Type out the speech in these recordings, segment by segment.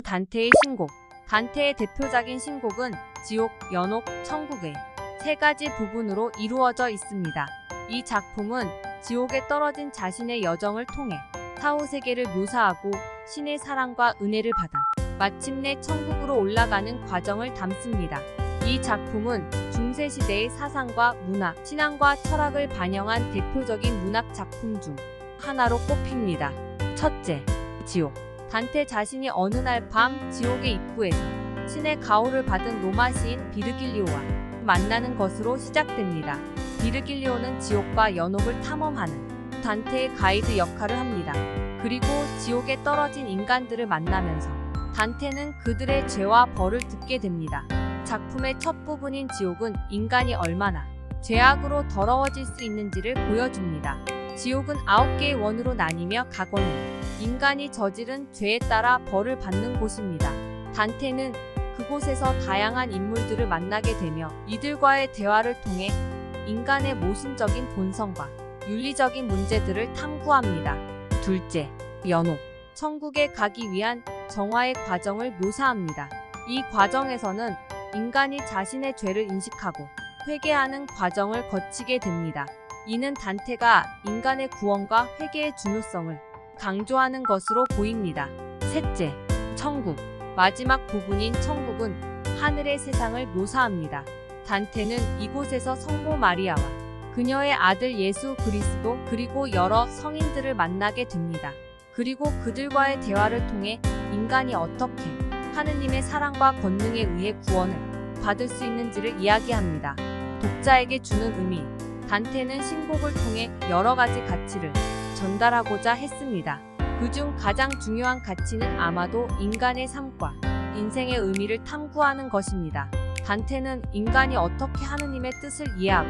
단테의 신곡. 단테의 대표작인 신곡은 지옥, 연옥, 천국의 세 가지 부분으로 이루어져 있습니다. 이 작품은 지옥에 떨어진 자신의 여정을 통해 사후 세계를 묘사하고 신의 사랑과 은혜를 받아 마침내 천국으로 올라가는 과정을 담습니다. 이 작품은 중세시대의 사상과 문화, 신앙과 철학을 반영한 대표적인 문학 작품 중 하나로 꼽힙니다. 첫째, 지옥. 단테 자신이 어느 날 밤 지옥의 입구에서 신의 가호를 받은 로마 시인 비르길리오와 만나는 것으로 시작됩니다. 비르길리오는 지옥과 연옥을 탐험하는 단테의 가이드 역할을 합니다. 그리고 지옥에 떨어진 인간들을 만나면서 단테는 그들의 죄와 벌을 듣게 됩니다. 작품의 첫 부분인 지옥은 인간이 얼마나 죄악으로 더러워질 수 있는지를 보여줍니다. 지옥은 9개의 원으로 나뉘며 각원은 인간이 저지른 죄에 따라 벌을 받는 곳입니다. 단테는 그곳에서 다양한 인물들을 만나게 되며 이들과의 대화를 통해 인간의 모순적인 본성과 윤리적인 문제들을 탐구합니다. 둘째, 연옥. 천국에 가기 위한 정화의 과정을 묘사합니다. 이 과정에서는 인간이 자신의 죄를 인식하고 회개하는 과정을 거치게 됩니다. 이는 단테가 인간의 구원과 회개의 중요성을 강조하는 것으로 보입니다. 셋째, 천국. 마지막 부분인 천국은 하늘의 세상을 묘사합니다. 단테는 이곳에서 성모 마리아와 그녀의 아들 예수 그리스도 그리고 여러 성인들을 만나게 됩니다. 그리고 그들과의 대화를 통해 인간이 어떻게 하느님의 사랑과 권능에 의해 구원을 받을 수 있는지를 이야기합니다. 독자에게 주는 의미. 단테는 신곡을 통해 여러 가지 가치를 전달하고자 했습니다. 그중 가장 중요한 가치는 아마도 인간의 삶과 인생의 의미를 탐구하는 것입니다. 단테는 인간이 어떻게 하느님의 뜻을 이해하고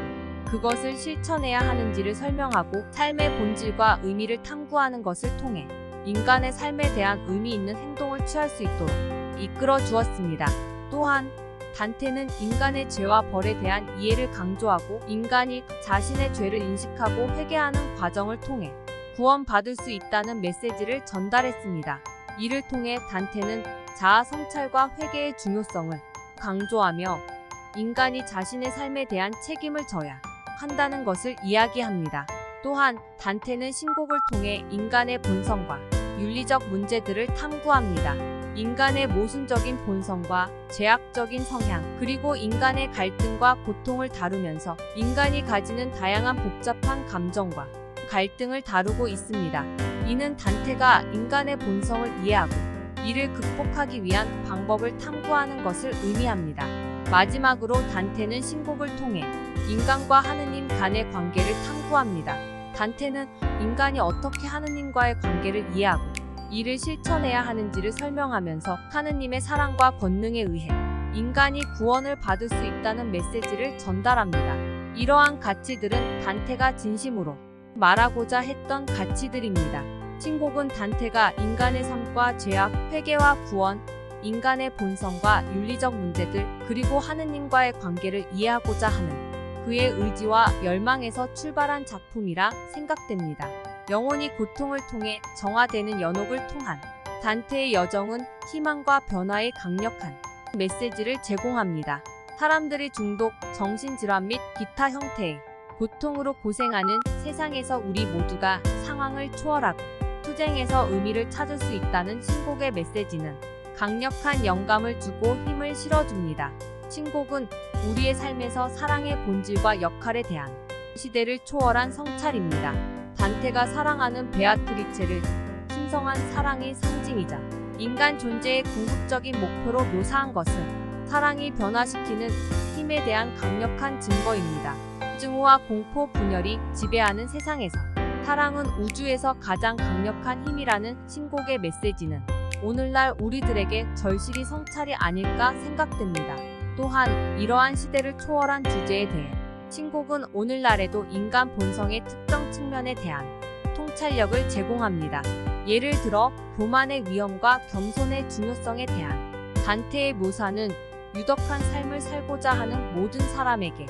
그것을 실천해야 하는지를 설명하고 삶의 본질과 의미를 탐구하는 것을 통해 인간의 삶에 대한 의미 있는 행동을 취할 수 있도록 이끌어 주었습니다. 또한 단테는 인간의 죄와 벌에 대한 이해를 강조하고 인간이 자신의 죄를 인식하고 회개하는 과정을 통해 구원받을 수 있다는 메시지를 전달했습니다. 이를 통해 단테는 자아 성찰과 회개의 중요성을 강조하며 인간이 자신의 삶에 대한 책임을 져야 한다는 것을 이야기합니다. 또한 단테는 신곡을 통해 인간의 본성과 윤리적 문제들을 탐구합니다. 인간의 모순적인 본성과 죄악적인 성향, 그리고 인간의 갈등과 고통을 다루면서 인간이 가지는 다양한 복잡한 감정과 갈등을 다루고 있습니다. 이는 단테가 인간의 본성을 이해하고 이를 극복하기 위한 방법을 탐구하는 것을 의미합니다. 마지막으로 단테는 신곡을 통해 인간과 하느님 간의 관계를 탐구합니다. 단테는 인간이 어떻게 하느님과의 관계를 이해하고 이를 실천해야 하는지를 설명하면서 하느님의 사랑과 권능에 의해 인간이 구원을 받을 수 있다는 메시지를 전달합니다. 이러한 가치들은 단테가 진심으로 말하고자 했던 가치들입니다. 신곡은 단테가 인간의 삶과 죄악, 회개와 구원, 인간의 본성과 윤리적 문제들, 그리고 하느님과의 관계를 이해하고자 하는 그의 의지와 열망에서 출발한 작품이라 생각됩니다. 영혼이 고통을 통해 정화되는 연옥을 통한 단테의 여정은 희망과 변화의 강력한 메시지를 제공합니다. 사람들이 중독, 정신질환 및 기타 형태의 고통으로 고생하는 세상에서 우리 모두가 상황을 초월하고 투쟁에서 의미를 찾을 수 있다는 신곡의 메시지는 강력한 영감을 주고 힘을 실어줍니다. 신곡은 우리의 삶에서 사랑의 본질과 역할에 대한 시대를 초월한 성찰입니다. 단테가 사랑하는 베아트리체를 신성한 사랑의 상징이자 인간 존재의 궁극적인 목표로 묘사한 것은 사랑이 변화시키는 힘에 대한 강력한 증거입니다. 증오와 공포, 분열이 지배하는 세상에서 사랑은 우주에서 가장 강력한 힘이라는 신곡의 메시지는 오늘날 우리들에게 절실히 성찰이 아닐까 생각됩니다. 또한 이러한 시대를 초월한 주제에 대해 신곡은 오늘날에도 인간 본성의 특정 측면에 대한 통찰력을 제공합니다. 예를 들어 교만의 위험과 겸손의 중요성에 대한 단테의 묘사는 유덕한 삶을 살고자 하는 모든 사람에게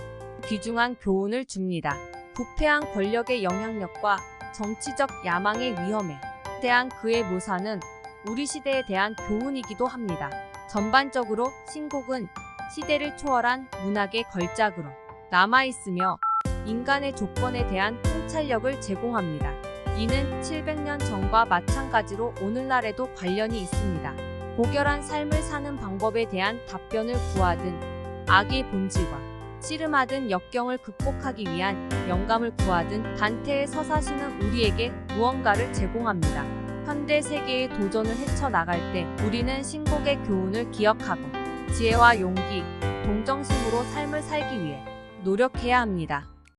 귀중한 교훈을 줍니다. 부패한 권력의 영향력과 정치적 야망의 위험에 대한 그의 묘사는 우리 시대에 대한 교훈이기도 합니다. 전반적으로 신곡은 시대를 초월한 문학의 걸작으로 남아있으며 인간의 조건에 대한 통찰력을 제공합니다. 이는 700년 전과 마찬가지로 오늘날에도 관련이 있습니다. 고결한 삶을 사는 방법에 대한 답변을 구하든 악의 본질과 씨름하든 역경을 극복하기 위한 영감을 구하든 단테의 서사시는 우리에게 무언가를 제공합니다. 현대 세계의 도전을 헤쳐나갈 때 우리는 신곡의 교훈을 기억하고 지혜와 용기, 동정심으로 삶을 살기 위해 노력해야 합니다.